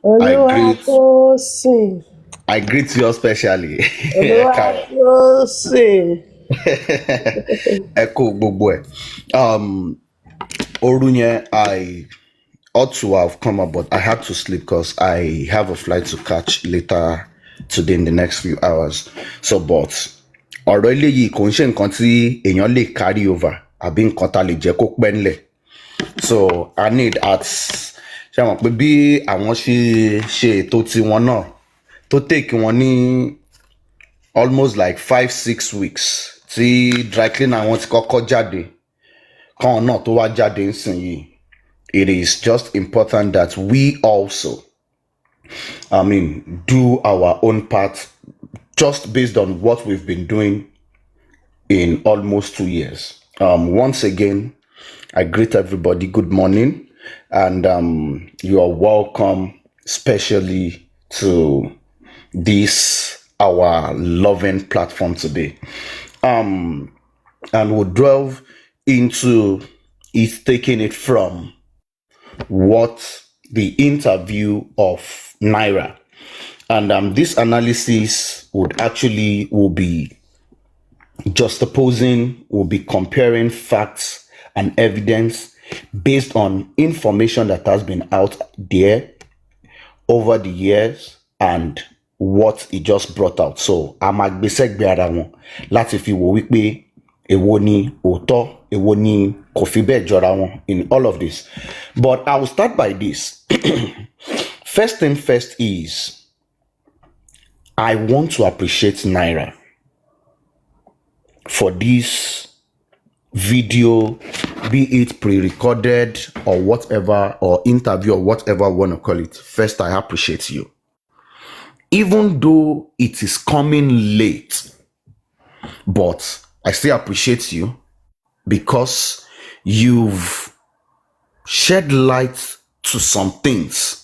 I greet Oluwatosin. I greet you especially. Karen. Oluwatosin. Echo gbogbo ẹ. Orunye, I ought to have come up, but I had to sleep because I have a flight to catch later today in the next few hours. So, but ọ̀rọ̀ eléyìí kò ń ṣe nǹkan tí èèyàn lè carry over àbí nǹkan tá a lè jẹ́ kó pẹ́ ńlẹ̀. So I need at ṣe mọ̀ pé bí àwọn ṣe ètò tiwọn náà tó take wọn ní almost like 5-6 weeks tí dry cleaner wọn ti kọ́kọ́ jáde kan náà tó wá jáde nísìnyìí. It is just important that we also, do our own part just based on what we've been doing in almost 2 years. Once again, I greet everybody. Good morning, and you are welcome, especially to this our loving platform today. And we'll delve into it, taking it from what the interview of Naira, and this analysis will be juxtaposing, will be comparing facts and evidence based on information that has been out there over the years and what it just brought out. So a máa gbé sẹ́gbẹ̀ẹ́ ara wọn láti fi wò wípé èwo ni òótọ́, èwo ni kò fi bẹ́ẹ̀ jọra wọn in all of this. But I will start by this. First thing first is I want to appreciate Naira for this video, be it pre-recorded or whatever, or interview or whatever you want to call it. First, I appreciate you. Even though it is coming late, but I still appreciate you because you've shed light to some things,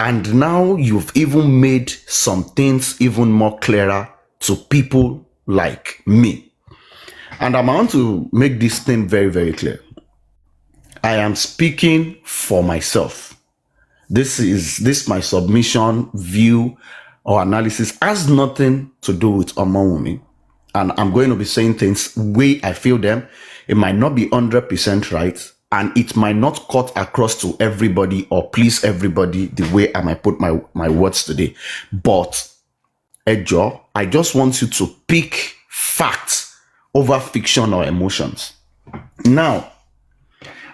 and now you've even made some things even more clearer to people like me. And I want to make this thing very, very clear. I am speaking for myself. This my submission, view, or analysis has nothing to do with Omawumi. And I'm going to be saying things way I feel them. It might not be 100% right, and it might not cut across to everybody or please everybody the way I might put my words today. But Ejo, I just want you to pick facts over fiction or emotions. Now,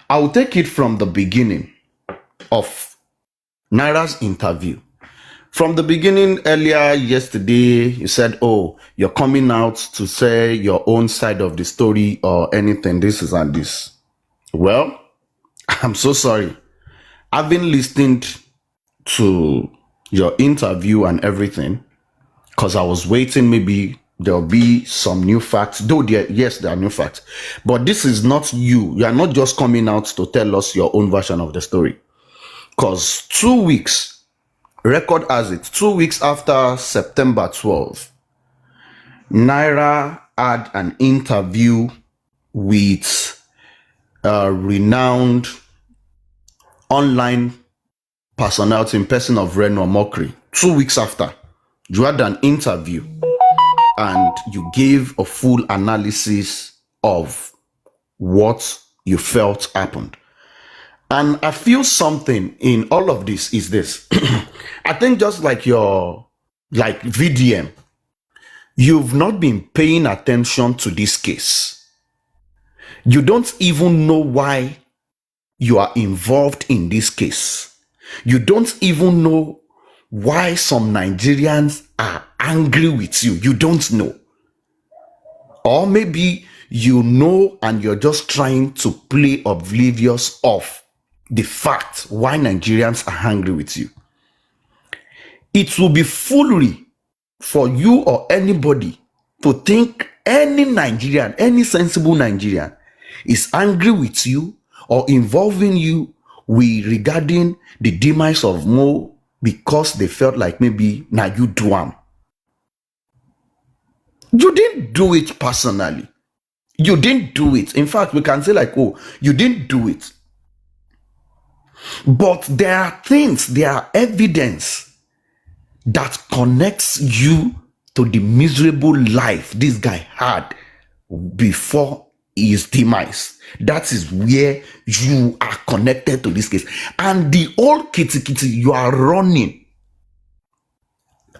I will take it from the beginning of Naira's interview. From the beginning, earlier yesterday, you said, oh, you're coming out to say your own side of the story or anything, this is and this. Well, I'm so sorry. Having listened to your interview and everything, because I was waiting, maybe there'll be some new facts, though yes, there are new facts. But this is not you. You are not just coming out to tell us your own version of the story. Because 2 weeks, record has it, 2 weeks after September 12th, Naira had an interview with a renowned online personality in person of Reno Mokri. 2 weeks after, you had an interview and you gave a full analysis of what you felt happened. And I feel something in all of this is this. I think just like your VDM, you've not been paying attention to this case. You don't even know why you are involved in this case. You don't even know why some Nigerians are angry with you. You don't know. Or maybe you know and you're just trying to play oblivious of the fact why Nigerians are angry with you. It will be foolery for you or anybody to think any Nigerian, any sensible Nigerian is angry with you or involving you regarding the demise of Mo because they felt like maybe now you do am. You didn't do it personally. You didn't do it. In fact, we can say like, oh, you didn't do it. But there are things, there are evidence that connects you to the miserable life this guy had before his demise. That is where you are connected to this case. And the old kitty kitty you are running,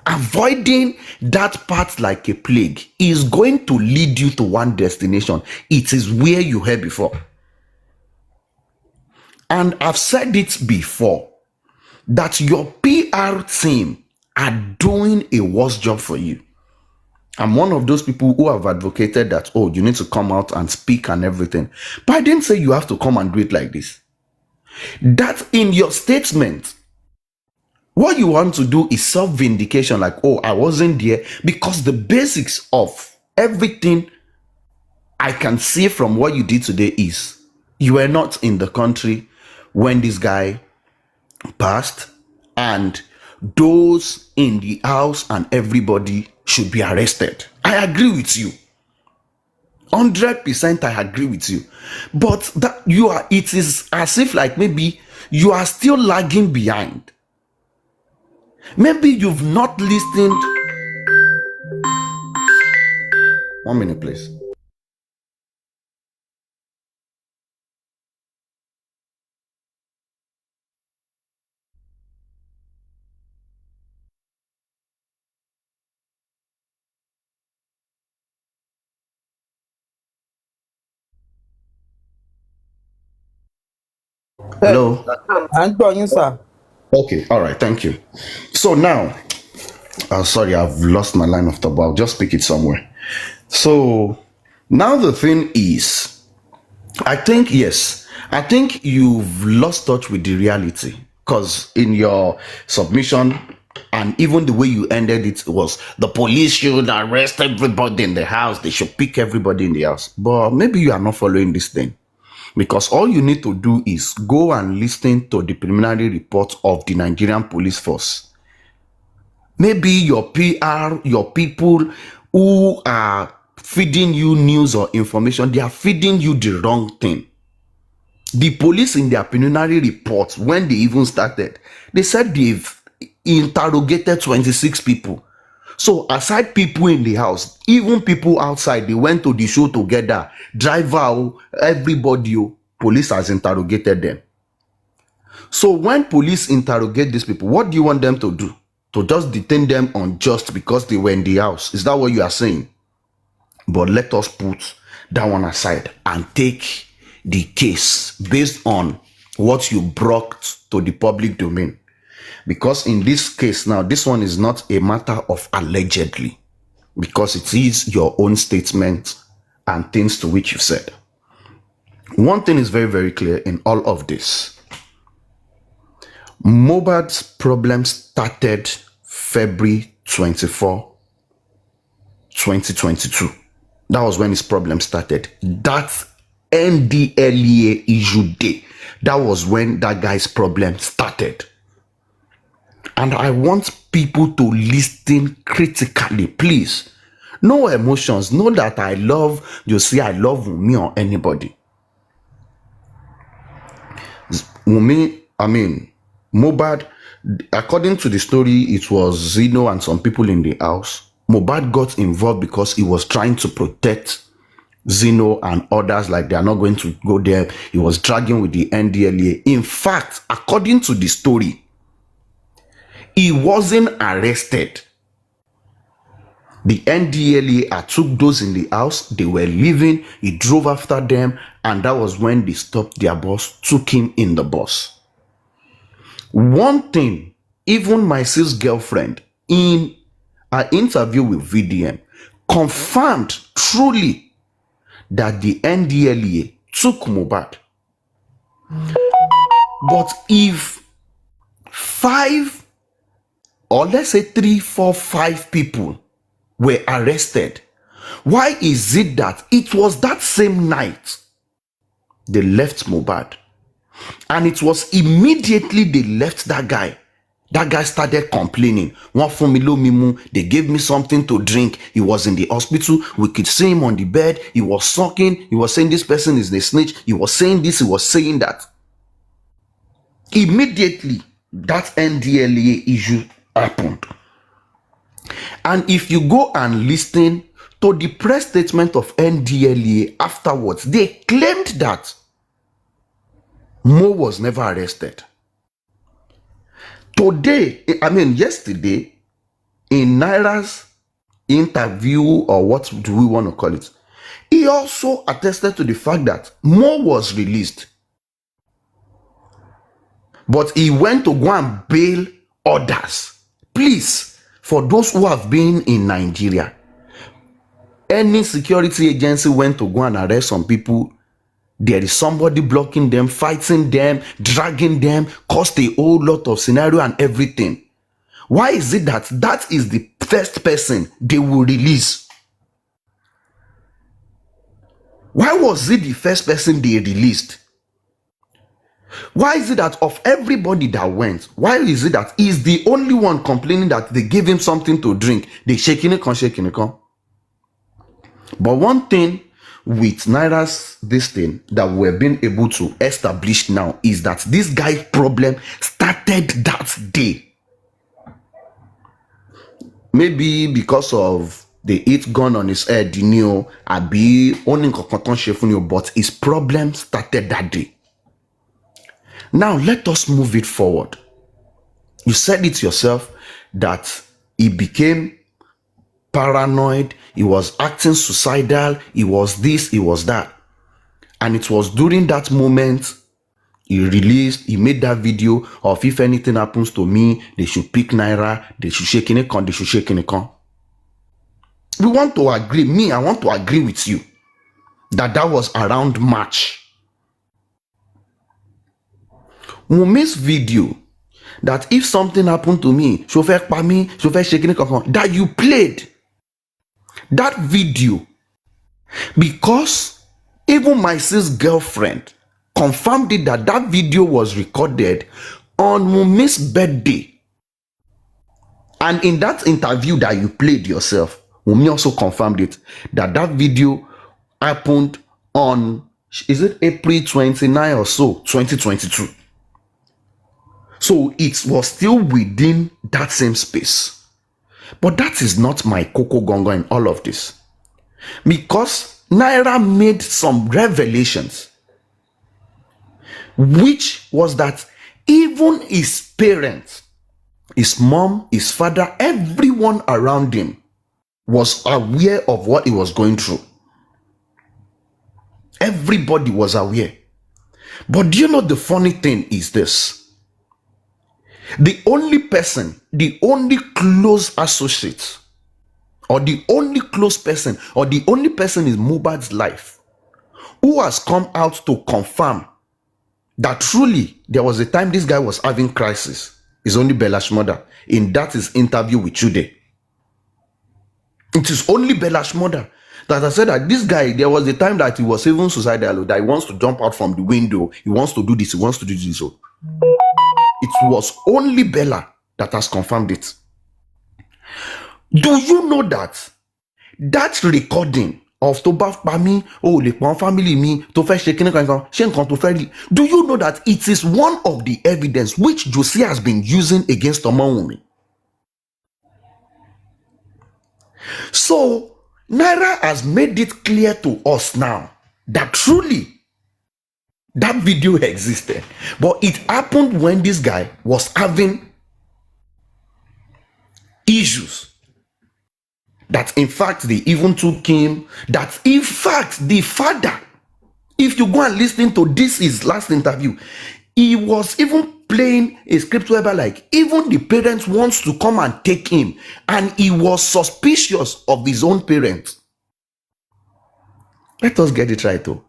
avoiding that part like a plague, is going to lead you to one destination. It is where you heard before. And I've said it before that your PR team are doing a worse job for you. I'm one of those people who have advocated that, oh, you need to come out and speak and everything. But I didn't say you have to come and do it like this. That in your statement, what you want to do is self-vindication, like, oh, I wasn't there, because the basics of everything I can see from what you did today is you were not in the country when this guy passed, and those in the house and everybody should be arrested. I agree with you. 100% I agree with you. But that it is as if like maybe you are still lagging behind. Maybe you've not listened. 1 minute, please. Hello? À ń gbọ́ yín sà. Okay, all right, thank you. So now, sorry, I've lost my line of thought, but I'll just pick it somewhere. So now the thing is, I think you've lost touch with the reality, because in your submission and even the way you ended it was the police should arrest everybody in the house, they should pick everybody in the house. But maybe you are not following this thing, because all you need to do is go and listen to the preliminary report of the Nigerian police force. Maybe your PR, your people who are feeding you news or information, they are feeding you the wrong thing. The police in their preliminary report, when they even started, they said they've interrogated 26 people. So aside people in the house, even people outside, they went to the show together, driver, everybody, police has interrogated them. So when police interrogate these people, what do you want them to do? To just detain them unjust because they were in the house? Is that what you are saying? But let us put that one aside and take the case based on what you brought to the public domain. Because in this case now, this one is not a matter of allegedly, because it is your own statement and things to which you said. One thing is very, very clear in all of this. Mohbad's problem started February 24, 2022. That was when his problem started. That NDLEA issue day, that was when that guy's problem started. And I want people to listen critically, please. No emotions. Know that I love, you see, I love Wunmi or anybody. Mohbad, according to the story, it was Zeno and some people in the house. Mohbad got involved because he was trying to protect Zeno and others, like they are not going to go there. He was dragging with the NDLEA. In fact, according to the story, he wasn't arrested. The NDLEA took those in the house. They were leaving. He drove after them. And that was when they stopped their bus, took him in the bus. One thing, even my sis girlfriend, in an interview with VDM, confirmed truly that the NDLEA took Mohbad. But if 5, or let's say 3, 4, 5 people were arrested, why is it that it was that same night they left Mohbad? And it was immediately they left that guy. That guy started complaining. They gave me something to drink. He was in the hospital. We could see him on the bed. He was sucking. He was saying this person is the snitch. He was saying this. He was saying that. Immediately, that NDLEA issue happened. And if you go and listen to the press statement of NDLEA afterwards, they claimed that Mo was never arrested. Yesterday, in Naira's interview, or what do we want to call it, he also attested to the fact that Mo was released. But he went to go and bail others. Please, for those who have been in Nigeria, any security agency went to go and arrest some people, there is somebody blocking them, fighting them, dragging them, caused a whole lot of scenario and everything. Why is it that that is the first person they will release? Why was it the first person they released? Why is it that of everybody that went, why is it that he's the only one complaining that they gave him something to drink? They shaking it, shaking it. But one thing with Naira's this thing that we're being able to establish now is that this guy's problem started that day. Maybe because of the hit gun on his head, but his problem started that day. Now, let us move it forward. You said it yourself that he became paranoid, he was acting suicidal, he was this, he was that. And it was during that moment he made that video of if anything happens to me, they should pick Naira, they should shake in a con, they should shake in a con. We want to agree, I want to agree with you that was around March. Wumi's video that if something happened to me, that you played that video, because even my sis girlfriend confirmed it that video was recorded on Wumi's birthday. And in that interview that you played yourself, Wumi also confirmed it that video happened on, is it April 29 or so, 2022. So it was still within that same space. But that is not my coco gongo in all of this. Because Naira made some revelations, which was that even his parents, his mom, his father, everyone around him was aware of what he was going through. Everybody was aware. But do you know the funny thing is this? The only person, the only close associate, or the only close person, or the only person in Mohbad's life who has come out to confirm that truly there was a time this guy was having crisis is only Bella's mother. In that his interview with Chude. It is only Bella's mother that I said that this guy, there was a time that he was even suicidal, that he wants to jump out from the window, he wants to do this, he wants to do this. So it was only Bella that has confirmed it. Do you know that recording of Toba Pami, the family me, to first shaking to do you know that it is one of the evidence which Josie has been using against Omawumi? So Naira has made it clear to us now that truly that video existed, but it happened when this guy was having issues. That in fact they even took him, that in fact the father, if you go and listen to this his last interview, he was even playing a script whereby like even the parents wants to come and take him, and he was suspicious of his own parents. Let us get it right though.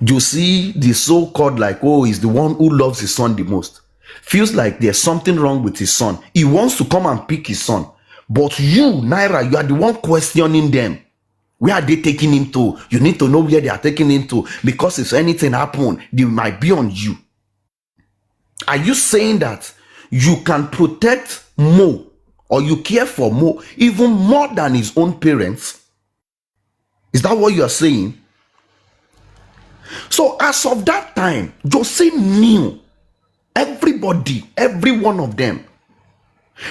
You see the so-called he's the one who loves his son the most, feels like there's something wrong with his son. He wants to come and pick his son. But you, Naira, you are the one questioning them. Where are they taking him to? You need to know where they are taking him to, because if anything happens, they might be on you. Are you saying that you can protect Mo, or you care for Mo even more than his own parents? Is that what you are saying? So as of that time, Josie knew Everybody, every one of them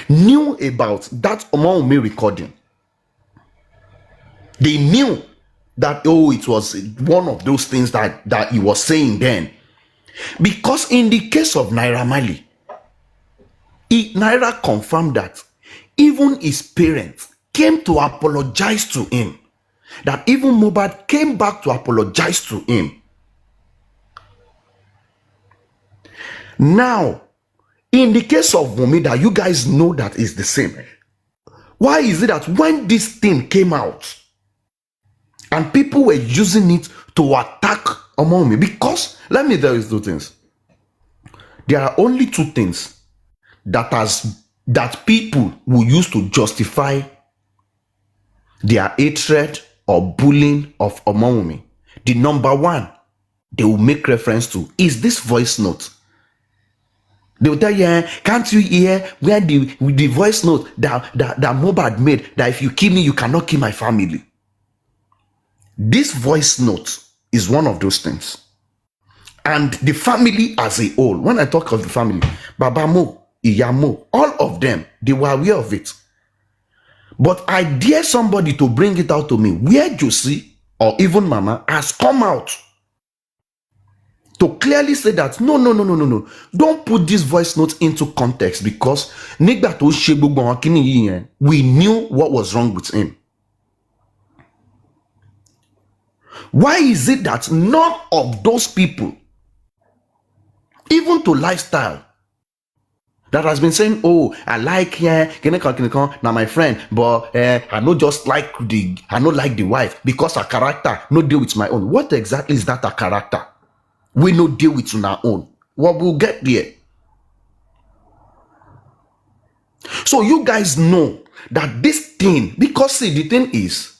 knew about that Omawumi recording. They knew that, oh, it was one of those things that he was saying then. Because in the case of Naira Marley, Naira confirmed that even his parents came to apologize to him. That even Mohbad came back to apologize to him. Now, in the case of Wunmi, that you guys know that is the same. Why is it that when this thing came out and people were using it to attack Wunmi? Because let me tell you two things. There are only two things that people will use to justify their hatred or bullying of Wunmi. The number one they will make reference to is this voice note. They will tell you, can't you hear where the voice note that Mohbad made, that if you kill me, you cannot kill my family? This voice note is one of those things. And the family as a whole, when I talk of the family, Baba Mo, Iya Mo, all of them, they were aware of it. But I dare somebody to bring it out to me where Josie or even Mama has come out to clearly say that no, don't put this voice note into context, because we knew what was wrong with him. Why is it that none of those people, even to lifestyle, that has been saying, oh, I like now my friend, but I no just like the wife because her character no deal with my own. What exactly is that a character? We no deal with on our own. What we'll get there. So you guys know that this thing, because see, the thing is,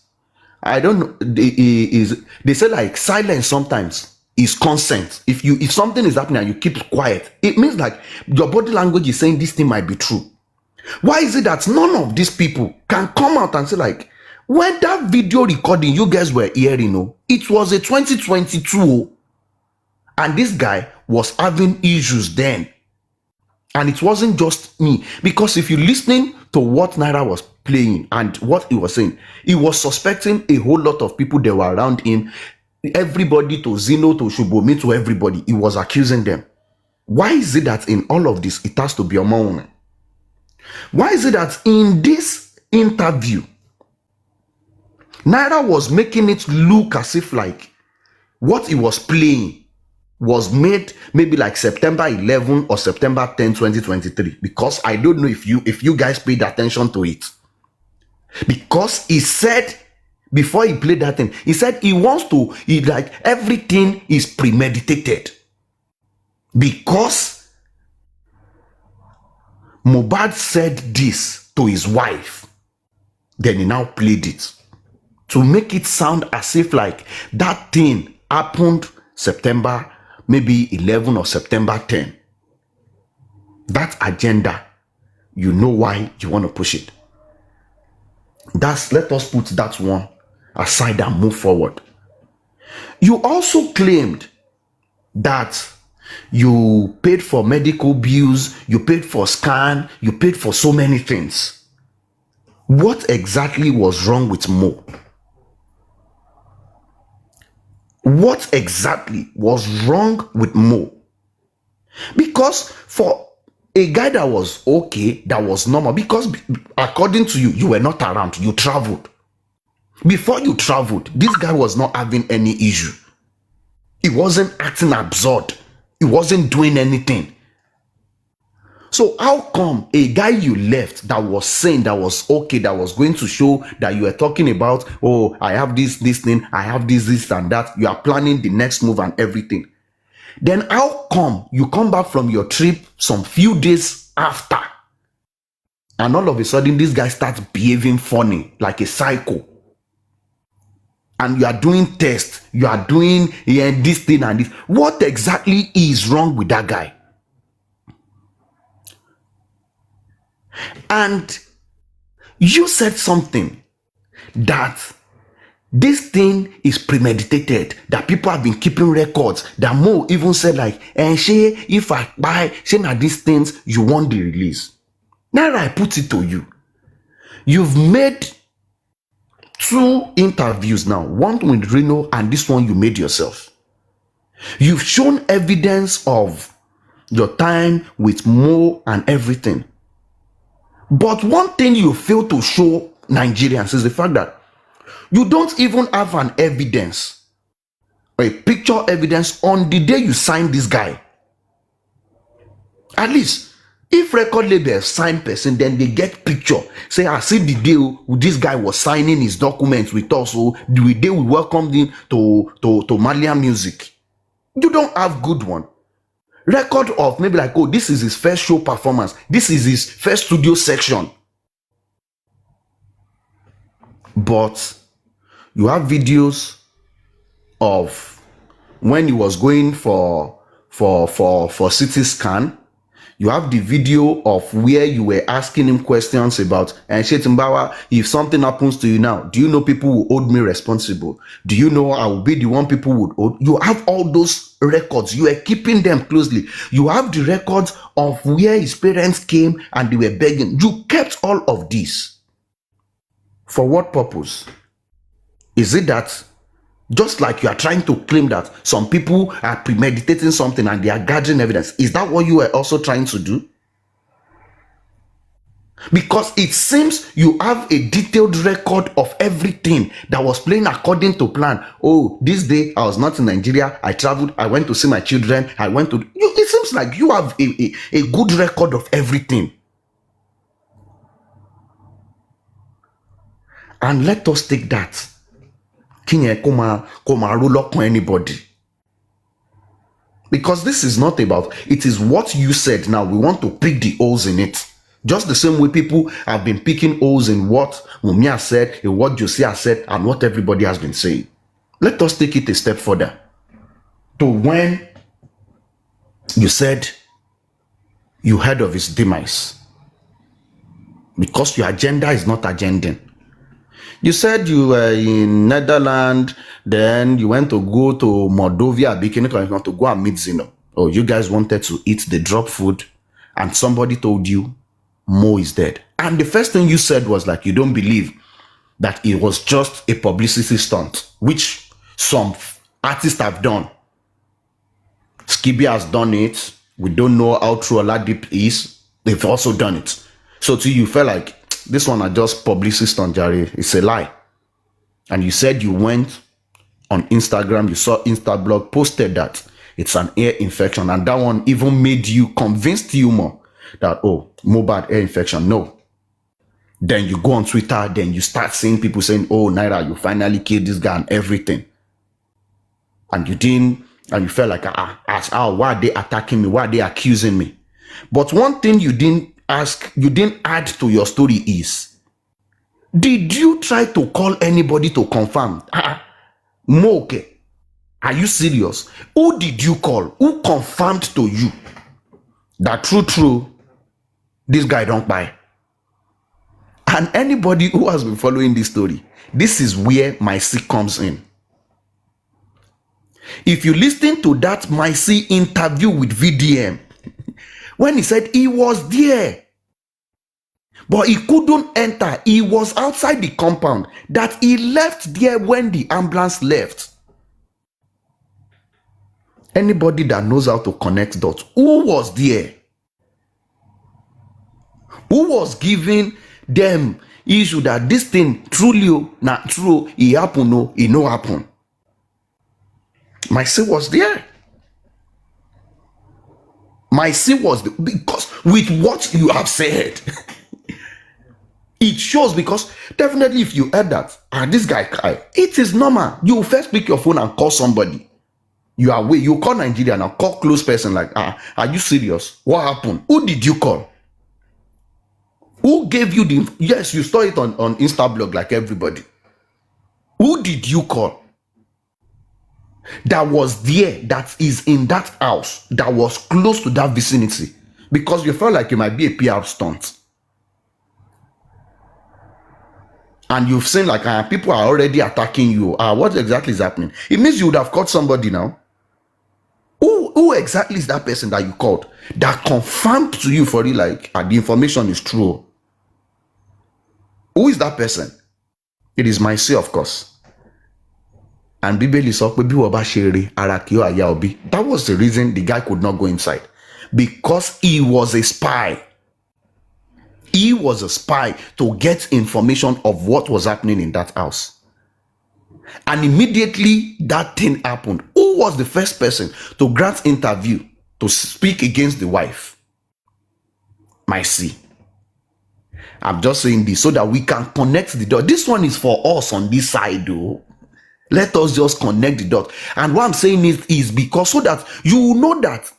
I don't know, they say like silence sometimes is consent. If something is happening and you keep quiet, it means like your body language is saying this thing might be true. Why is it that none of these people can come out and say like, when that video recording you guys were hearing, it was a 2022, and this guy was having issues then. And it wasn't just me, because if you're listening to what Naira was playing and what he was saying, he was suspecting a whole lot of people that were around him, everybody, to Zino, to Shubomi, to everybody. He was accusing them. Why is it that in all of this, it has to be a woman? Why is it that in this interview, Naira was making it look as if like what he was playing was made maybe like September 11 or September 10, 2023, because I don't know if you guys paid attention to it. Because he said, before he played that thing, he said he like everything is premeditated. Because Mohbad said this to his wife, then he now played it to make it sound as if like that thing happened September maybe 11 or September 10. That agenda, you know why you want to push it. Let us put that one aside and move forward. You also claimed that you paid for medical bills, you paid for scan, you paid for so many things. What exactly was wrong with Mo? What exactly was wrong with Mo? Because for a guy that was okay, that was normal, because according to you, you were not around, you traveled. Before you traveled, this guy was not having any issue. He wasn't acting absurd. He wasn't doing anything. So how come a guy you left that was saying that was okay, that was going to show that you were talking about, oh, I have this thing, I have this and that, you are planning the next move and everything. Then how come you come back from your trip some few days after, and all of a sudden this guy starts behaving funny like a psycho? And you are doing tests, you are doing this thing and this. What exactly is wrong with that guy? And you said something that This thing is premeditated, that people have been keeping records, that Mo even said like, she, if I buy, say now these things, you want the release. Now I put it to you. You've made 2 interviews now, one with Reno and this one you made yourself. You've shown evidence of your time with Mo and everything. But one thing you fail to show Nigerians is the fact that you don't even have an evidence, a picture evidence on the day you signed this guy. At least, if record label sign person, then they get picture. Say, I see the day this guy was signing his documents with us, so the day we welcomed him to Malian music. You don't have good one. Record of maybe like, oh, this is his first show performance. This is his first studio section. But you have videos of when he was going for CT scan. You have the video of where you were asking him questions about, and Shetimbawa, if something happens to you now, do you know people will hold me responsible? Do you know I will be the one people would hold? You have all those records. You are keeping them closely. You have the records of where his parents came and they were begging. You kept all of this. For what purpose? Is it that just like you are trying to claim that some people are premeditating something and they are gathering evidence? Is that what you are also trying to do? Because it seems you have a detailed record of everything that was playing according to plan. Oh, this day I was not in Nigeria. I traveled. I went to see my children. I went to... It seems like you have a good record of everything. And let us take that. Roll up on anybody. Because this is not about, it is what you said. Now we want to pick the holes in it. Just the same way people have been picking holes in what Mumia said, in what Josia said, and what everybody has been saying. Let us take it a step further. To when you said you heard of his demise. Because your agenda is not agending. You said you were in Netherlands, then you went to go to Moldova, Bikini, to go and meet Zeno. Oh, you guys wanted to eat the drop food, and somebody told you Mo is dead. And the first thing you said was like, you don't believe that it was just a publicity stunt, which some artists have done. Skibi has done it. We don't know how true Oladip is. They've also done it. So to you felt like, this one are just publicity stunt, Jerry. It's a lie. And you said you went on Instagram, you saw Instablog posted that it's an ear infection. And that one even made you, convinced you more that, oh, Mohbad ear infection. No. Then you go on Twitter, then you start seeing people saying, oh, Naira, you finally killed this guy and everything. And you didn't, and you felt like, why are they attacking me? Why are they accusing me? But one thing you didn't add to your story is, did you try to call anybody to confirm? Mo, okay. Are you serious? Who did you call? Who confirmed to you that true, this guy don't buy? And anybody who has been following this story, this is where my C comes in. If you listen to that my C interview with VDM, when he said he was there, but he couldn't enter, he was outside the compound, that he left there when the ambulance left. Anybody that knows how to connect dots, who was there? Who was giving them issue that this thing truly not true, it happen, no, it no happen? My C was there. My C was there because with what you have said, it shows, because definitely if you heard that, this guy cry, it is normal. You first pick your phone and call somebody. You are away. You call Nigeria and call close person like, are you serious? What happened? Who did you call? Who gave you the... Yes, you saw it on Instablog like everybody. Who did you call? That was there, that is in that house, that was close to that vicinity. Because you felt like it might be a PR stunt. and you've seen like people are already attacking you, what exactly is happening? It means you would have caught somebody now. Who exactly is that person that you called that confirmed to you for you like the information is true? Who is that person? It is myself, of course. And Bíbélì sọ pé bí wọ́n bá ṣe rere, ara kì yóò yá ọ bí. That was the reason the guy could not go inside, because he was a spy. He was a spy to get information of what was happening in that house. And immediately that thing happened, who was the first person to grant interview to speak against the wife? Mercy. I'm just saying this so that we can connect the dot. This one is for us on this side, though. Let us just connect the dot. And what I'm saying is because so that you will know that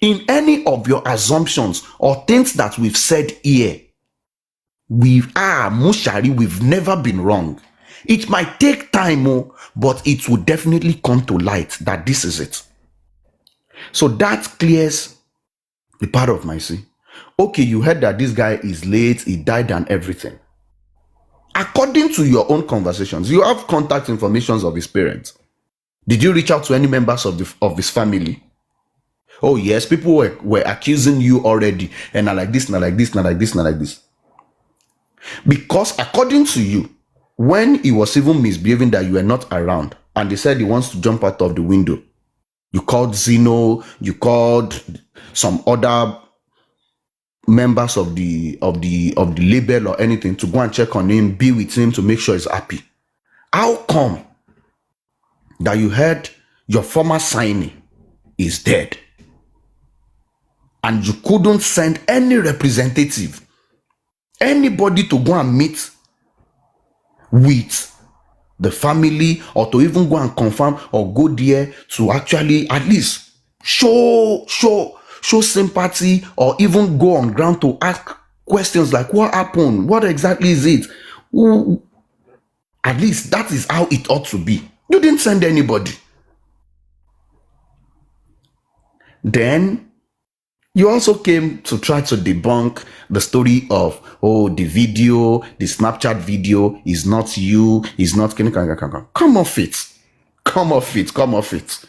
in any of your assumptions or things that we've said here, we've never been wrong. It might take time, but it will definitely come to light that this is it. So that clears the part of mercy. Okay, you heard that this guy is late, he died and everything. According to your own conversations, you have contact information of his parents. Did you reach out to any members of his family? Oh yes, people were accusing you already, and not like this, not like this, not like this, not like this. Because according to you, when he was even misbehaving that you were not around, and they said he wants to jump out of the window, you called Zeno, you called some other members of the label or anything to go and check on him, be with him to make sure he's happy. How come that you heard your former signee is dead and you couldn't send any representative, anybody to go and meet with the family or to even go and confirm or go there to actually at least show sympathy or even go on ground to ask questions like what happened, what exactly is it? At least that is how it ought to be. You didn't send anybody. Then you also came to try to debunk the story of, the video, the Snapchat video is not you, is not... Come off it. Come off it. Come off it.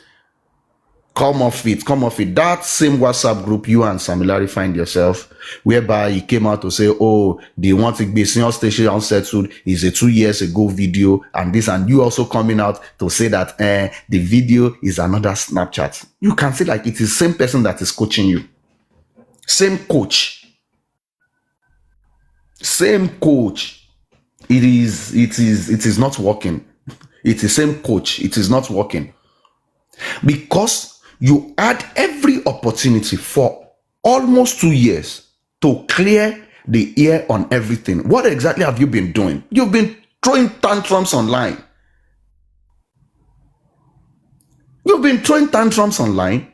Come off it. Come off it. That same WhatsApp group you and Samilari find yourself, whereby he came out to say, they want to be senior station unsettled is a 2 years ago video and this, and you also coming out to say that the video is another Snapchat. You can see like it is the same person that is coaching you. Same coach. Same coach. It is not working. It is same coach. It is not working. Because you had every opportunity for almost 2 years to clear the air on everything. What exactly have you been doing? You've been throwing tantrums online. You've been throwing tantrums online.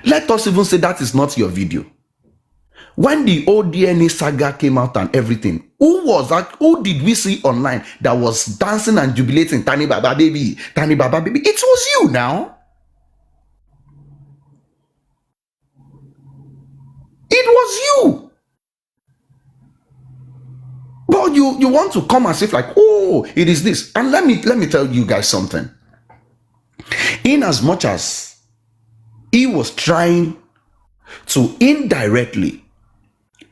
Let us even say that is not your video. When the old DNA saga came out and everything, who was that? Who did we see online that was dancing and jubilating? Tani Baba baby, Tani Baba baby. It was you now. It was you. But you want to come as if like, it is this. And let me tell you guys something. In as much as he was trying to indirectly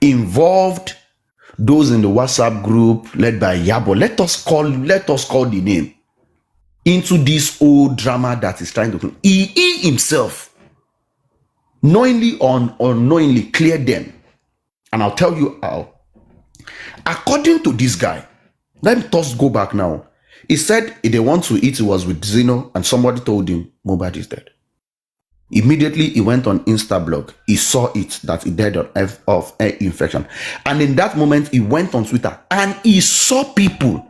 involved those in the WhatsApp group led by Yabo, let us call the name, into this old drama that is trying to, he himself knowingly or unknowingly cleared them. And I'll tell you how. According to this guy, let us go back now. He said if they want to eat, it was with Zeno, and somebody told him Mohbad is dead. Immediately he went on Instablog. He saw it that he died of air infection. And in that moment, he went on Twitter and he saw people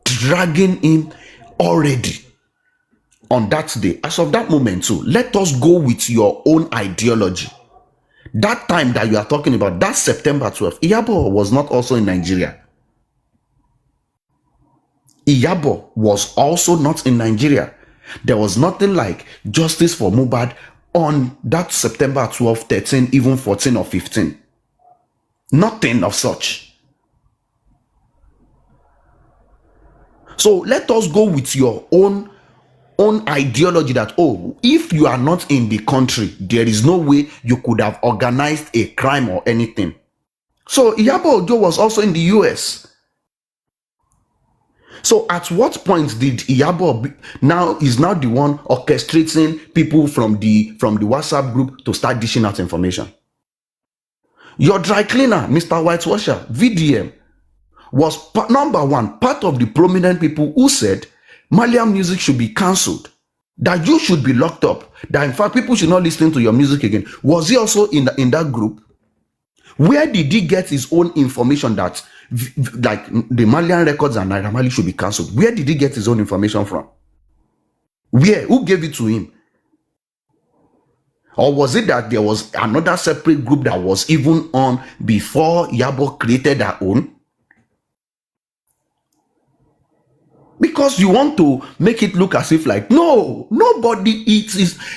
dragging him already on that day. As of that moment too, let us go with your own ideology. That time that you are talking about, that September 12th, Iyabo was not also in Nigeria. Iyabo was also not in Nigeria. There was nothing like justice for Mohbad on that September 12, 13, even 14 or 15. Nothing of such. So let us go with your own ideology that, oh, if you are not in the country, there is no way you could have organized a crime or anything. So Iyabo Ojo was also in the US. So at what point did Iyabo now is now the one orchestrating people from the WhatsApp group to start dishing out information? Your dry cleaner, Mr. Whitewasher, VDM, was number one, part of the prominent people who said Malian music should be cancelled, that you should be locked up, that in fact people should not listen to your music again. Was he also in that group? Where did he get his own information that like the Malian records and Naira Marley should be cancelled? Where did he get his own information from? Where? Who gave it to him? Or was it that there was another separate group that was even on before Iyabo created her own? Because you want to make it look as if like, no, nobody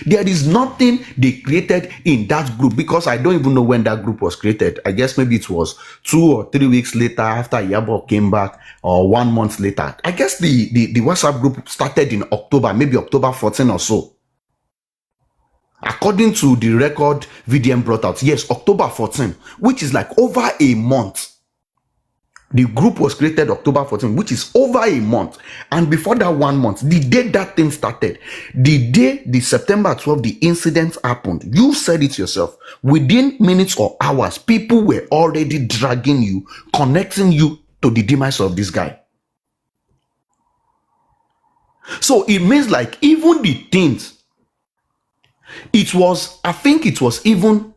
there is nothing they created in that group, because I don't even know when that group was created. I guess maybe it was 2 or 3 weeks later after Iyabo came back, or 1 month later. I guess the WhatsApp group started in October, maybe October 14 or so. According to the record VDM brought out, yes, October 14, which is like over a month. The group was created October 14, which is over a month. And before that 1 month, the day that thing started, the day the September 12th, the incident happened, you said it yourself. Within minutes or hours, people were already dragging you, connecting you to the demise of this guy. So it means like even the things, I think it was even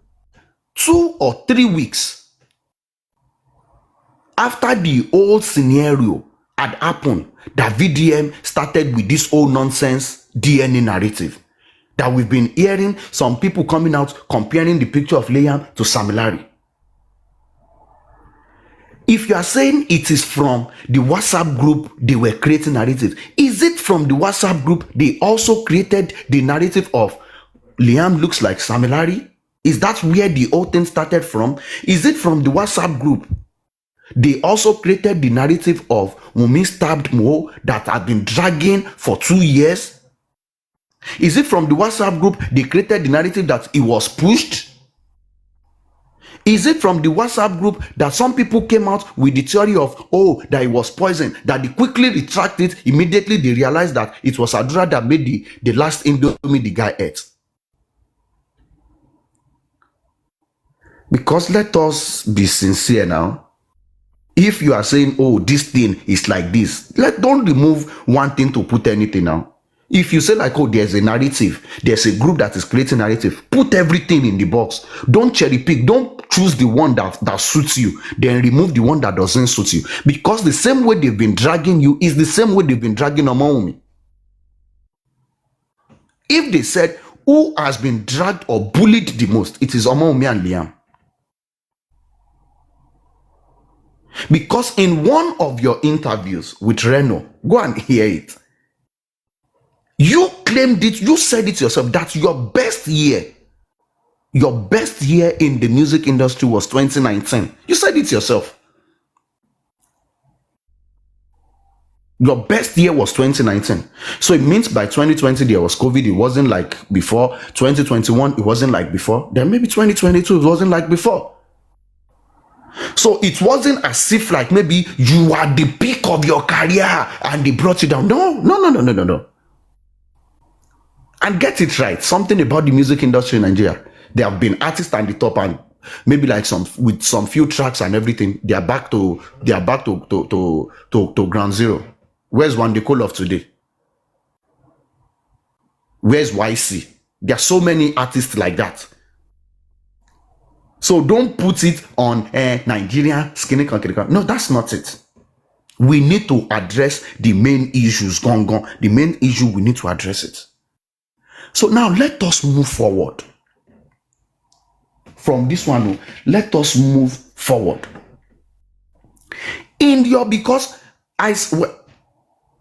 2 or 3 weeks after the old scenario had happened, that VDM started with this old nonsense DNA narrative that we've been hearing some people coming out comparing the picture of Liam to Sam Larry. If you are saying it is from the WhatsApp group they were creating narrative, is it from the WhatsApp group they also created the narrative of Liam looks like Sam Larry? Is that where the whole thing started from? Is it from the WhatsApp group they also created the narrative of Wunmi stabbed Mo that had been dragging for 2 years? Is it from the WhatsApp group they created the narrative that he was pushed? Is it from the WhatsApp group that some people came out with the theory of, oh, that he was poisoned, that they quickly retracted, immediately they realized that it was Adura that made the last Indomie the guy ate? Because let us be sincere now. If you are saying, oh, this thing is like this, don't remove one thing to put anything now. If you say like, oh, there's a narrative, there's a group that is creating narrative, put everything in the box. Don't cherry pick. Don't choose the one that suits you, then remove the one that doesn't suit you. Because the same way they've been dragging you is the same way they've been dragging Omoumi. If they said who has been dragged or bullied the most, it is Omoumi and Liam. Because in one of your interviews with Reno, go and hear it, you claimed it, you said it yourself, that your best year in the music industry was 2019. You said it yourself. Your best year was 2019. So it means by 2020 there was COVID, it wasn't like before. 2021, it wasn't like before. Then maybe 2022, it wasn't like before. So it wasn't as if like maybe you are the peak of your career and they brought you down. No. And get it right. Something about the music industry in Nigeria. There have been artists at the top, and maybe like with some few tracks and everything, they are back to ground zero. Where's Wande Cole of today? Where's YC? There are so many artists like that. So don't put it on Nigerian skinny country. No, that's not it. We need to address the main issues. The main issue, we need to address it. So now let us move forward. From this one, let us move forward. Because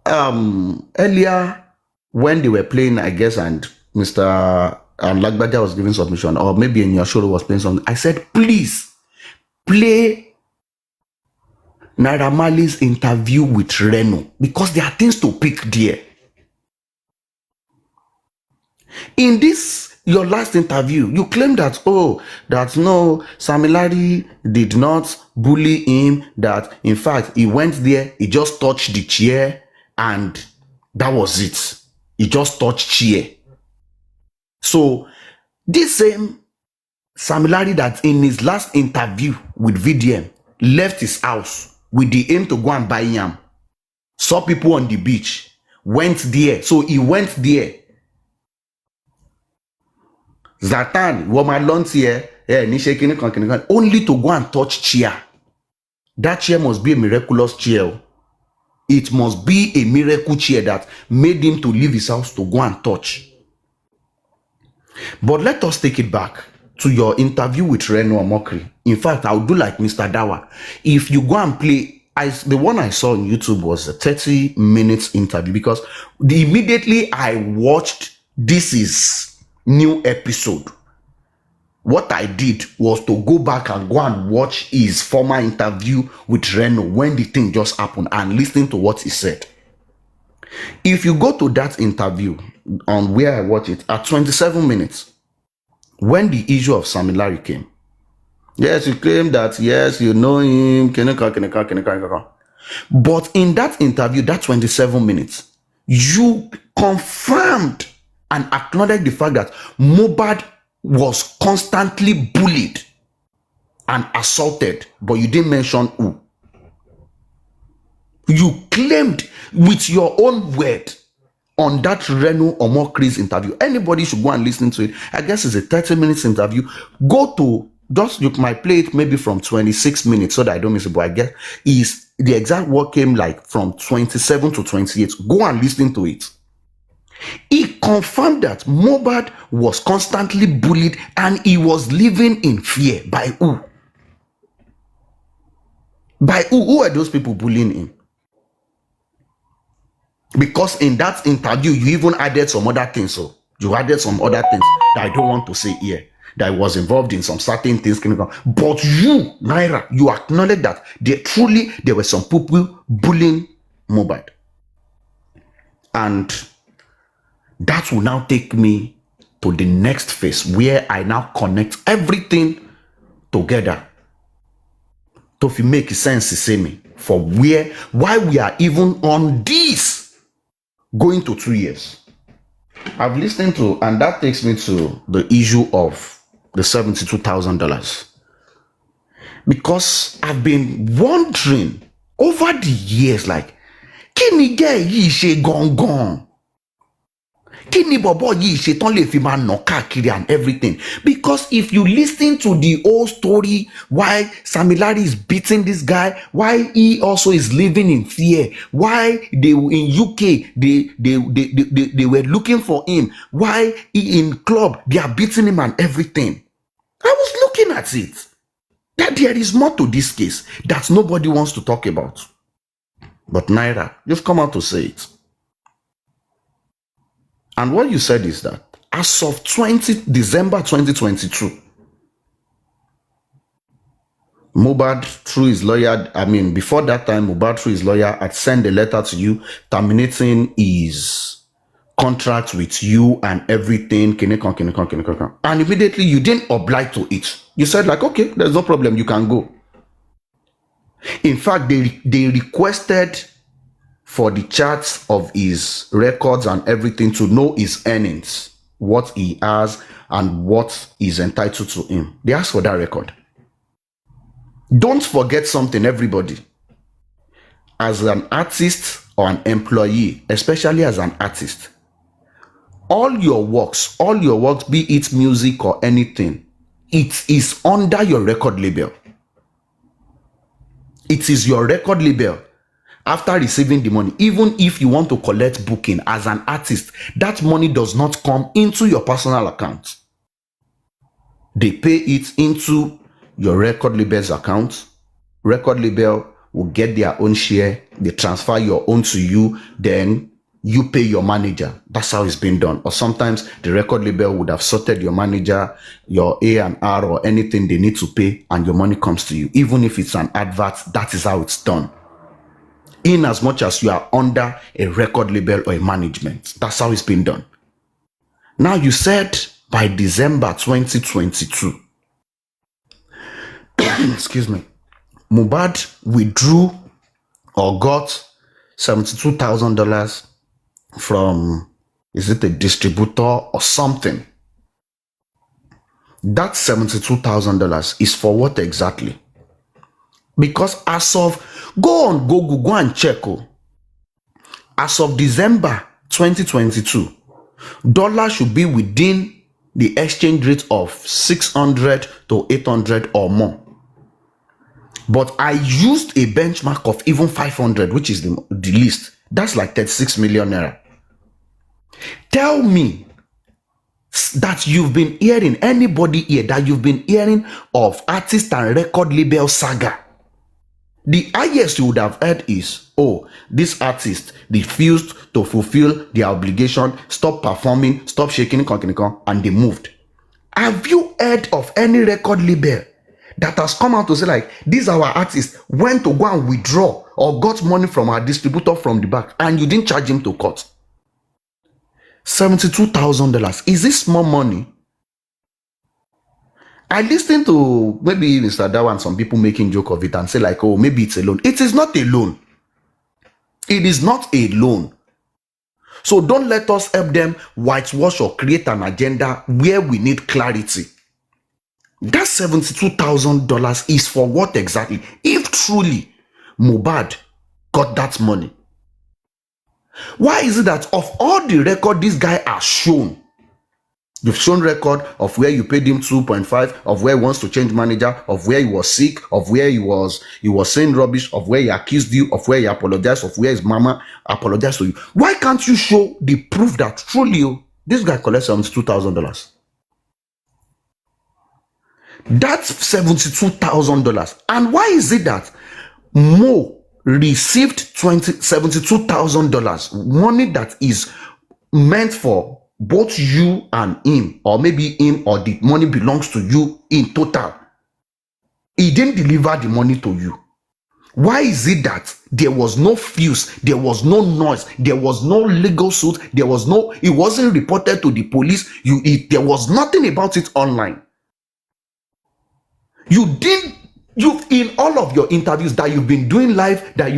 earlier when they were playing, I guess, and Mr. and Lagbaja was giving submission, or maybe in your show was playing something, I said, please play Naira Marley's interview with Reno, because there are things to pick there. In this, your last interview, you claim that, that no, Samilari did not bully him, that in fact, he went there, he just touched the chair, and that was it. He just touched chair. So, this same Samilari that in his last interview with VDM left his house with the aim to go and buy yam, saw people on the beach, went there. So he went there. Zatan, woman lunch here, only to go and touch chair. That chair must be a miraculous chair. It must be a miracle chair that made him to leave his house to go and touch. But let us take it back to your interview with Reno Omokri. In fact, I'll do like Mr. Dawa. If you go and play, the one I saw on YouTube was a 30 minutes interview, because immediately I watched this is new episode. What I did was to go back and go and watch his former interview with Reno when the thing just happened and listen to what he said. If you go to that interview on where I watched it at 27 minutes, when the issue of Samilari came, yes, you claim that, yes, you know him, but in that interview, that 27 minutes, you confirmed and acknowledged the fact that Mohbad was constantly bullied and assaulted, but you didn't mention who. You claimed with your own word on that Reno Omokri's interview. Anybody should go and listen to it. I guess it's a 30 minutes interview. Go to, just you might play it maybe from 26 minutes so that I don't miss it, but I guess is the exact word came like from 27 to 28. Go and listen to it. He confirmed that Mohbad was constantly bullied and he was living in fear. By who? By who? Who are those people bullying him? Because in that interview, you even added some other things. So you added some other things that I don't want to say here. That I was involved in some certain things. But you, Naira, you acknowledge that there were some people bullying Mohbad. And that will now take me to the next phase where I now connect everything together to make sense, see me, for why we are even on this going to 2 years. I've listened to, and that takes me to the issue of the $72,000, because I've been wondering over the years, like, kini ge yi she gong. Kini bobo yi she ton le fi ma no kakiri and everything. Because if you listen to the whole story, why Samilari is beating this guy, why he also is living in fear, why they in UK they were looking for him, why he in club they are beating him and everything. I was looking at it, that there is more to this case that nobody wants to talk about. But Naira, you've come out to say it. And what you said is that as of December 2022, Mohbad, through his lawyer, before that time, Mohbad, through his lawyer, had sent a letter to you terminating his contract with you and everything. And immediately you didn't oblige to it. You said like, okay, there's no problem, you can go. In fact, they requested for the charts of his records and everything to know his earnings, what he has and what is entitled to him. They asked for that record. Don't forget something, everybody. As an artist or an employee, especially as an artist, all your works, be it music or anything, it is under your record label. It is your record label. After receiving the money, even if you want to collect booking as an artist, that money does not come into your personal account. They pay it into your record label's account. Record label will get their own share. They transfer your own to you. Then you pay your manager. That's how it's been done. Or sometimes the record label would have sorted your manager, your A&R or anything they need to pay, and your money comes to you. Even if it's an advert, that is how it's done. In as much as you are under a record label or a management. That's how it's been done. Now you said by December 2022, excuse me, Mohbad withdrew or got $72,000 from, is it a distributor or something? That $72,000 is for what exactly? Because as of, go on Google, go and check. As of December 2022, dollar should be within the exchange rate of 600 to 800 or more. But I used a benchmark of even 500, which is the least. That's like 36 million naira. Tell me that you've been hearing, anybody here, that you've been hearing of artist and record label saga. The highest you would have heard is, oh, this artist refused to fulfill their obligation, stop performing, stop shaking, and they moved. Have you heard of any record label that has come out to say, like, this our artist went to go and withdraw or got money from our distributor from the back and you didn't charge him to court? $72,000. Is this small money? I listened to maybe Mr. Dawa and some people making joke of it and say, like, oh, maybe it's a loan. It is not a loan. It is not a loan. So don't let us help them whitewash or create an agenda where we need clarity. That $72,000 is for what exactly? If truly Mohbad got that money, why is it that of all the record this guy has shown, you've shown record of where you paid him 2.5, of where he wants to change manager, of where he was sick, of where he was saying rubbish, of where he accused you, of where he apologized, of where his mama apologized to you. Why can't you show the proof that truly this guy collects $72,000? That's $72,000. And why is it that Mo received $72,000, money that is meant for both you and him, or maybe him or the money belongs to you in total? He didn't deliver the money to you. Why is it that there was no fuse, there was no noise, there was no legal suit, it wasn't reported to the police, there was nothing about it online? In all of your interviews that you've been doing live, at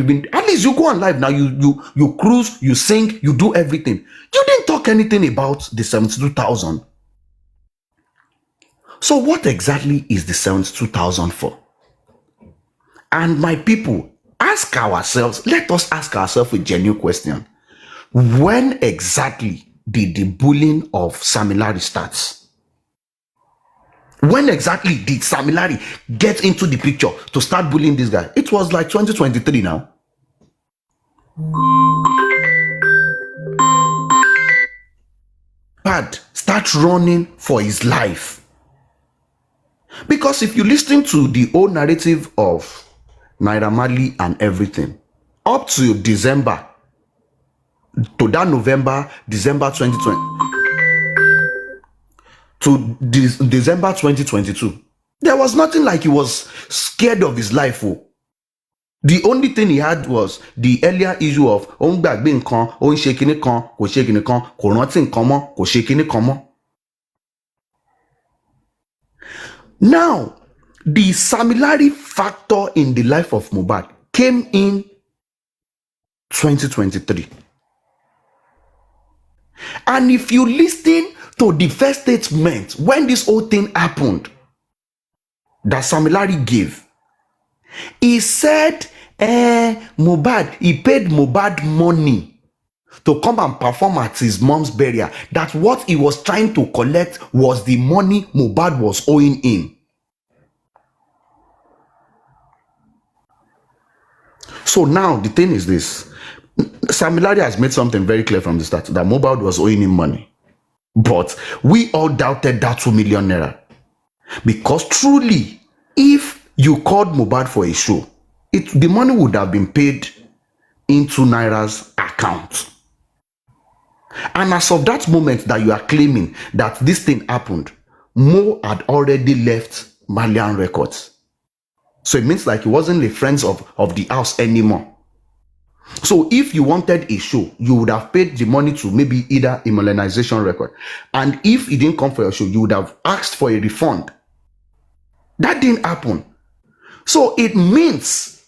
least you go on live now, you cruise, you sing, you do everything. You didn't talk anything about the 72,000. So what exactly is the 72,000 for? And my people, let us ask ourselves a genuine question. When exactly did the bullying of Sam Larry start? When exactly did Sam Larry get into the picture to start bullying this guy? It was like 2023 now. Bad start running for his life. Because if you listen to the old narrative of Naira Marley and everything, up to December, to that November, December 2020, to December 2022, there was nothing like he was scared of his life. The only thing he had was the earlier issue of now, the similarity factor in the life of Mohbad came in 2023. And if you listen to the first statement when this whole thing happened that Sam Larry gave, he said Mohbad, he paid Mohbad money to come and perform at his mom's burial. That what he was trying to collect was the money Mohbad was owing him. So now the thing is this: Sam Larry has made something very clear from the start, that Mohbad was owing him money. But we all doubted that 2 million naira. Because truly, if you called Mohbad for a show, the money would have been paid into Naira's account. And as of that moment that you are claiming that this thing happened, Mo had already left Malian Records. So it means like he wasn't a friend of the house anymore. So if you wanted a show, you would have paid the money to maybe either a modernization record. And if it didn't come for your show, you would have asked for a refund. That didn't happen. So it means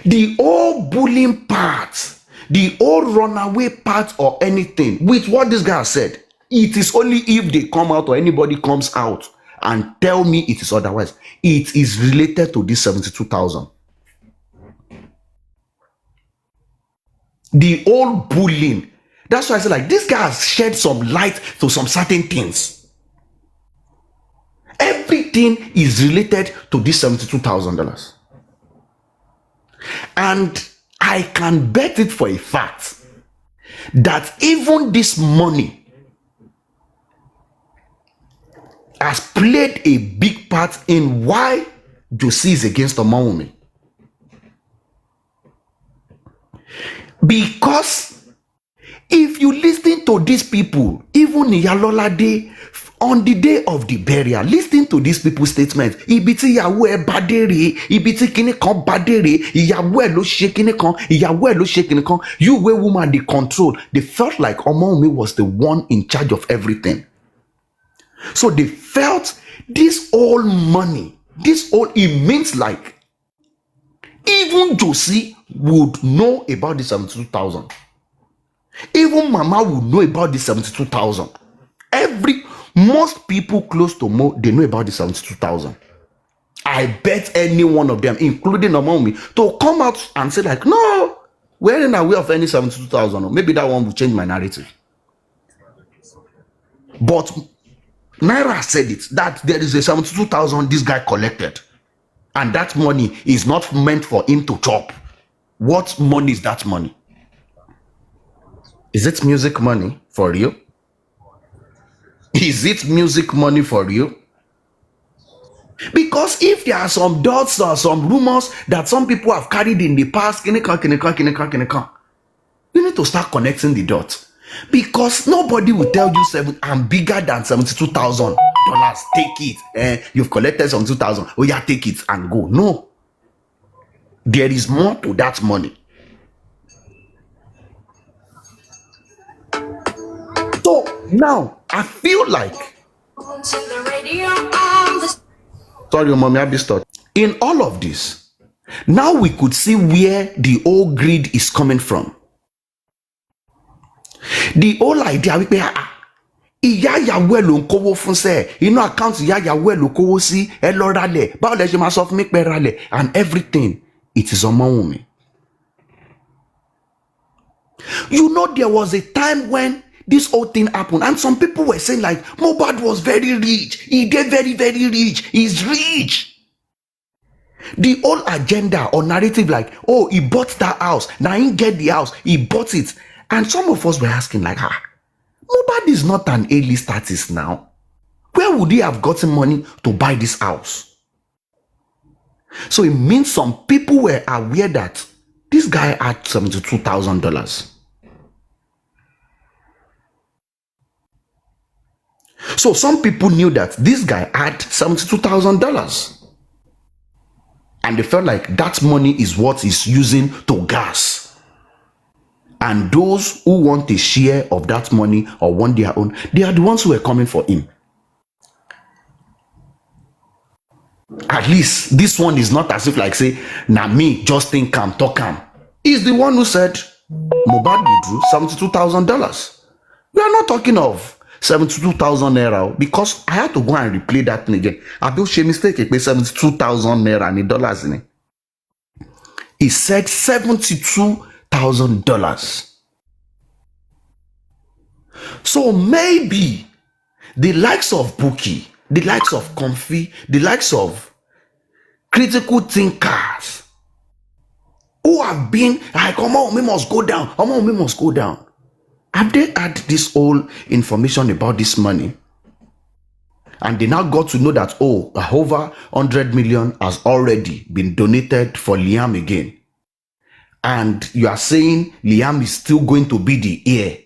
the whole bullying part, the whole runaway part or anything, with what this guy said, it is only if they come out or anybody comes out and tell me it is otherwise. It is related to this 72,000. The old bullying. That's why I say like this guy has shed some light to some certain things. Everything is related to this $72,000. And I can bet it for a fact that even this money has played a big part in why Josie is against Omawumi. Because if you listen to these people, even Iyalolade, on the day of the burial, listen to these people's statements. Ibi tí ìyàwó ẹ̀ bá dé rèé, ibi tí kinní kan bá dé rèé, ìyàwó ẹ̀ ló ṣe kinní kan, ìyàwó ẹ̀ ló ṣe kinní kan. You were woman, they control. They felt like Omawumi was the one in charge of everything. So they felt this all money, this all, it means like even Josie would know about the 72,000. Even Mama would know about the 72,000. Most people close to Mo, they know about the 72,000. I bet any one of them, including Omawumi, to come out and say like, no, we're not aware of any 72,000. Or maybe that one will change my narrative. But Naira said it, that there is a 72,000 this guy collected. And that money is not meant for him to chop. What money is that money? Is it music money for you? Is it music money for you? Because if there are some dots or some rumors that some people have carried in the past, you need to start connecting the dots. Because nobody will tell you I'm bigger than $72,000. Take it. You've collected some 2,000. Oh yeah, take it and go. No. There is more to that money. So now I feel like sorry, mommy, I be stuck. In all of this, now we could see where the whole greed is coming from. The whole idea wípé ìyá ìyàwó ẹ̀ ló ń kówó fún sẹ́ẹ̀ inú àkáǹtì ìyá ìyàwó ẹ̀ ló kówó sí ẹ lọ ralẹ̀ báwo lẹ ṣe máa sọ fún mi pé ralẹ̀ and everything, it is Omawumi. You know, there was a time when this whole thing happened and some people were saying like Mohbad was very rich, he get very very rich, he's rich. The whole agenda or narrative like, oh, he bought that house, now he get the house, he bought it. And some of us were asking like, Mohbad is not an A-list artist now. Where would he have gotten money to buy this house? So it means some people were aware that this guy had $72,000. So some people knew that this guy had $72,000. And they felt like that money is what he's using to gas. And those who want a share of that money or want their own, they are the ones who are coming for him. At least this one is not as if like say, na me, Justin Cam, talk him. He's the one who said, Mohbad withdrew $72,000. We are not talking of 72,000 naira because I had to go and replay that thing again. I built a mistake, I pay 72,000 naira and dollars in it. He said $72,000. So maybe the likes of Buki, the likes of Comfy, the likes of critical thinkers who have been like, Omawumi must go down, Omawumi must go down. Have they had this whole information about this money? And they now got to know that, oh, over 100 million has already been donated for Liam again. And you are saying Liam is still going to be the heir.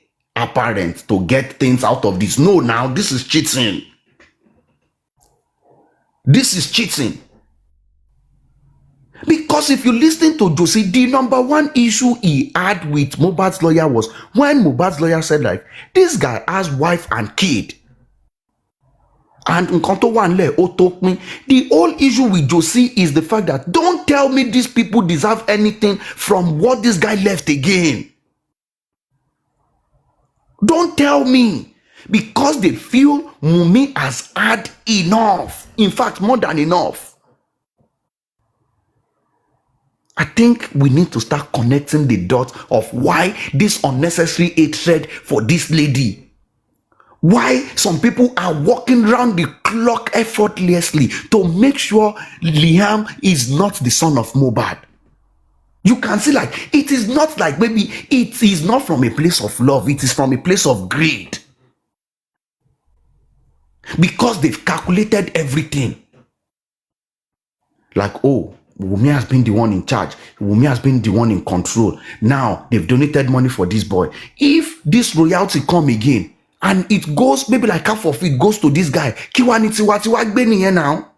apparent to get things out of this. No, now this is cheating. This is cheating. Because if you listen to Josie, the number one issue he had with Mohbad's lawyer was when Mohbad's lawyer said, like, this guy has wife and kid. And the whole issue with Josie is the fact that don't tell me these people deserve anything from what this guy left again. Don't tell me. Because they feel Mumi has had enough. In fact, more than enough. I think we need to start connecting the dots of why this unnecessary hatred for this lady. Why some people are walking around the clock effortlessly to make sure Liam is not the son of Mohbad. You can see, like, it is not like maybe it is not from a place of love, it is from a place of greed. Because they've calculated everything. Like, oh, Wunmi has been the one in charge. Wunmi has been the one in control. Now, they've donated money for this boy. If this royalty come again, and it goes, maybe like half of it goes to this guy, now.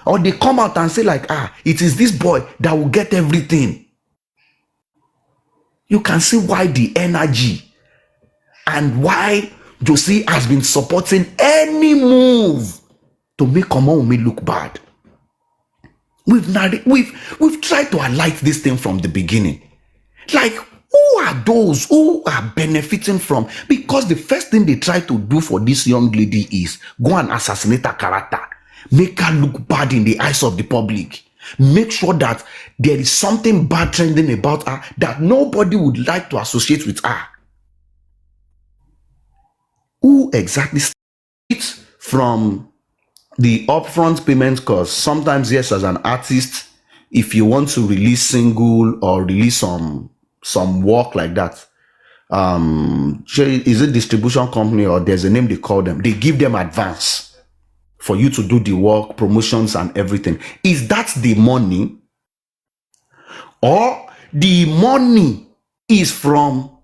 Or they come out and say like, it is this boy that will get everything. You can see why the energy and why Josie has been supporting any move to make Omowunmi look bad. We've tried to highlight this thing from the beginning. Like, who are those who are benefiting from? Because the first thing they try to do for this young lady is go and assassinate her character, make her look bad in the eyes of the public, make sure that there is something bad trending about her that nobody would like to associate with her. Who exactly starts from the upfront payment? Because sometimes, yes, as an artist, if you want to release single or release some work like that, is it distribution company or there's a name they call them, they give them advance for you to do the work, promotions and everything. Is that the money, or the money is from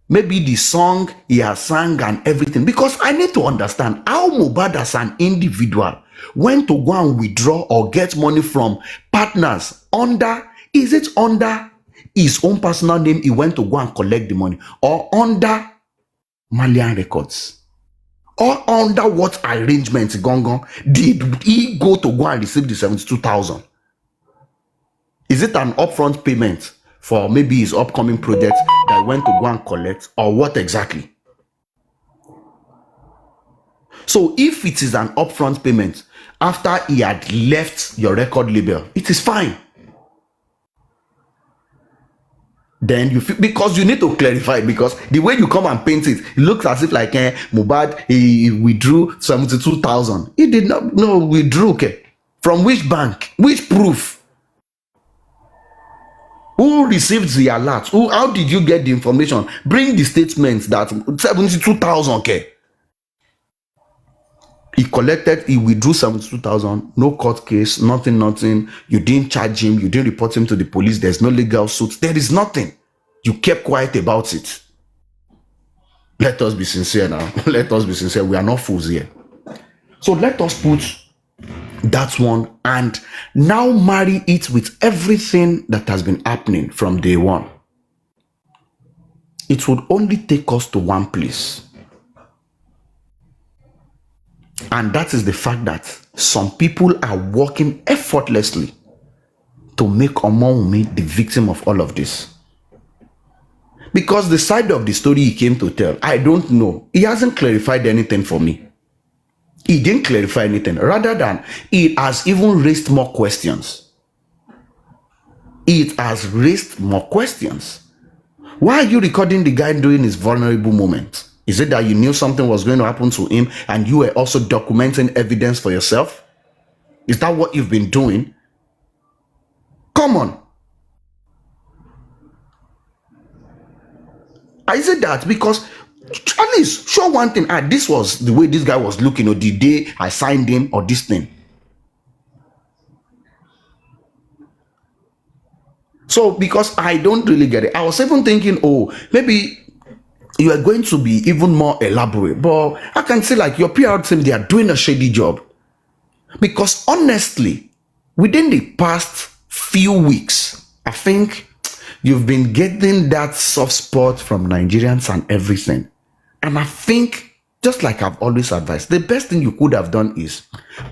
maybe the song he has sang and everything? Because I need to understand how Mohbad as an individual went to go and withdraw or get money from partners under, is it under his own personal name he went to go and collect the money, or under Malian Records, or under what arrangement did he go to go and receive the 72,000? Is it an upfront payment for maybe his upcoming project that went to go and collect, or what exactly? So if it is an upfront payment after he had left your record label, it is fine. Then you feel, because you need to clarify, because the way you come and paint it, it looks as if like Mohbad, he withdrew 72,000. He did not withdrew. Okay, from which bank? Which proof? Who received the alert? How did you get the information? Bring the statement that 72,000. Okay, he withdrew 72,000. No court case, nothing. You didn't charge him. You didn't report him to the police. There's no legal suit. There is nothing. You kept quiet about it. Let us be sincere now. Let us be sincere. We are not fools here. So let us put that one and now marry it with everything that has been happening from day one. It would only take us to one place. And that is the fact that some people are working effortlessly to make Omowunmi the victim of all of this. Because the side of the story he came to tell, I don't know. He hasn't clarified anything for me. He didn't clarify anything. Rather than, it has even raised more questions. It has raised more questions. Why are you recording the guy during his vulnerable moment? Is it that you knew something was going to happen to him and you were also documenting evidence for yourself? Is that what you've been doing? Come on. I said that because at least show one thing. This was the way this guy was looking, or the day I signed him, or this thing. So because I don't really get it, I was even thinking, oh, maybe you are going to be even more elaborate. But I can say, like, your PR team, they are doing a shady job. Because honestly, within the past few weeks, I think you've been getting that soft spot from Nigerians and everything. And I think, just like I've always advised, the best thing you could have done is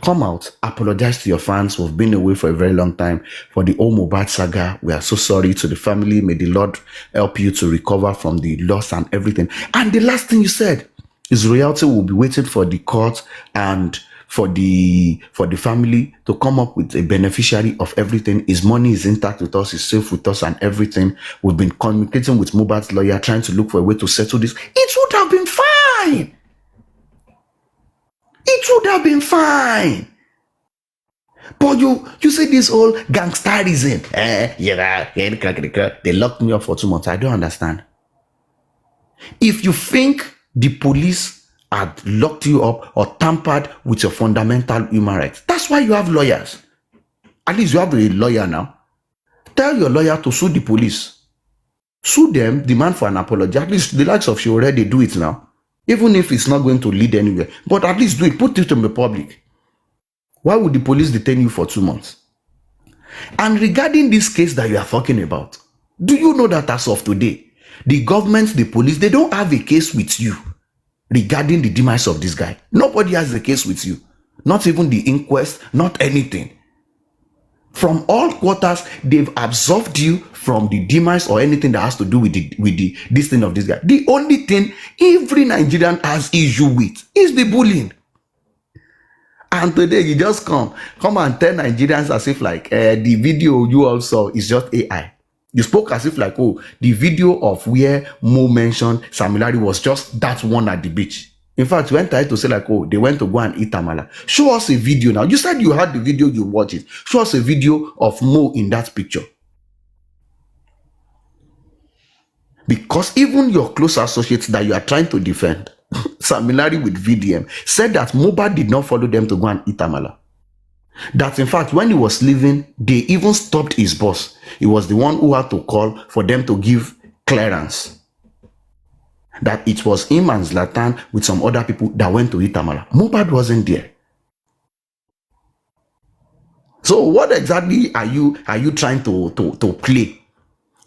come out, apologize to your fans who've been away for a very long time for the old Mohbad saga. We are so sorry to the family. May the Lord help you to recover from the loss and everything. And the last thing you said is royalty will be waiting for the court and for the family to come up with a beneficiary of everything. His money is intact with us, is safe with us and everything. We've been communicating with Mohbad's lawyer, trying to look for a way to settle this. It would have been fine. It would have been fine. But you say this whole gangsterism. They locked me up for 2 months. I don't understand. If you think the police had locked you up or tampered with your fundamental human rights, that's why you have lawyers. At least you have a lawyer now. Tell your lawyer to sue the police. Sue them, demand for an apology. At least the likes of you already do it now. Even if it's not going to lead anywhere. But at least do it. Put it in the public. Why would the police detain you for 2 months? And regarding this case that you are talking about, do you know that as of today, the government, the police, they don't have a case with you regarding the demise of this guy? Nobody has a case with you. Not even the inquest, not anything. From all quarters, they've absolved you from the demise or anything that has to do with this thing of this guy. The only thing every Nigerian has issue with is the bullying. And today you just come and tell Nigerians as if like the video you all saw is just AI. You spoke as if like, oh, the video of where Mo mentioned Sam Larry was just that one at the beach. In fact, you went ahead to say like, oh, they went to go and eat amala. Show us a video now. You said you had the video, you watch it. Show us a video of Mo in that picture. Because even your close associates that you are trying to defend, Sam Larry with VDM, said that Mohbad did not follow them to go and eat amala. That in fact, when he was leaving, they even stopped his boss. He was the one who had to call for them to give clearance. That it was him and Zlatan with some other people that went to eat amala. Mohbad wasn't there. So what exactly are you trying to play?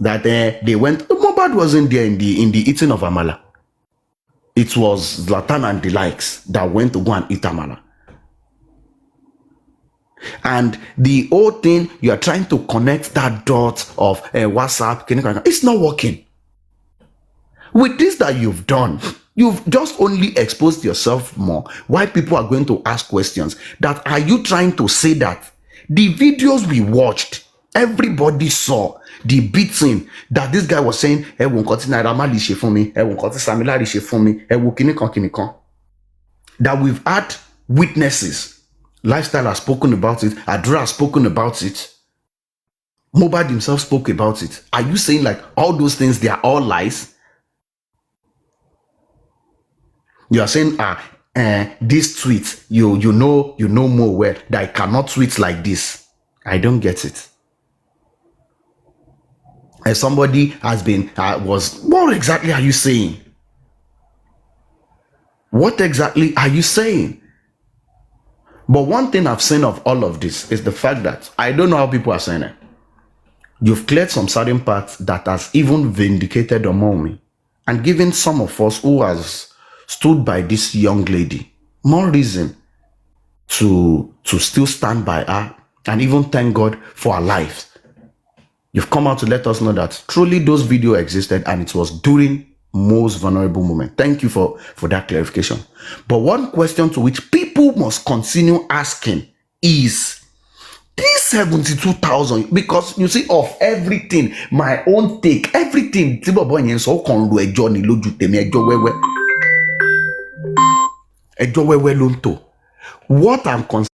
That they went, Mohbad wasn't there in the eating of amala. It was Zlatan and the likes that went to go and eat amala. And the whole thing, you are trying to connect that dot of WhatsApp, it's not working. With this that you've done, you've just only exposed yourself more. Why people are going to ask questions. That are you trying to say that the videos we watched, everybody saw the beating that this guy was saying, that we've had witnesses. Lifestyle has spoken about it. Adra has spoken about it. Mohbad himself spoke about it. Are you saying like all those things, they are all lies? You are saying, this tweet, you know more well that I cannot tweet like this. I don't get it. As somebody has been, what exactly are you saying? What exactly are you saying? But one thing I've seen of all of this is the fact that I don't know how people are saying it. You've cleared some certain parts that has even vindicated among me and given some of us who has stood by this young lady more reason to still stand by her and even thank God for her life. You've come out to let us know that truly those videos existed and it was during most vulnerable moment. Thank you for that clarification. But one question to which people must continue asking is this 72,000, because you see, of everything, my own take, everything, what I'm concerned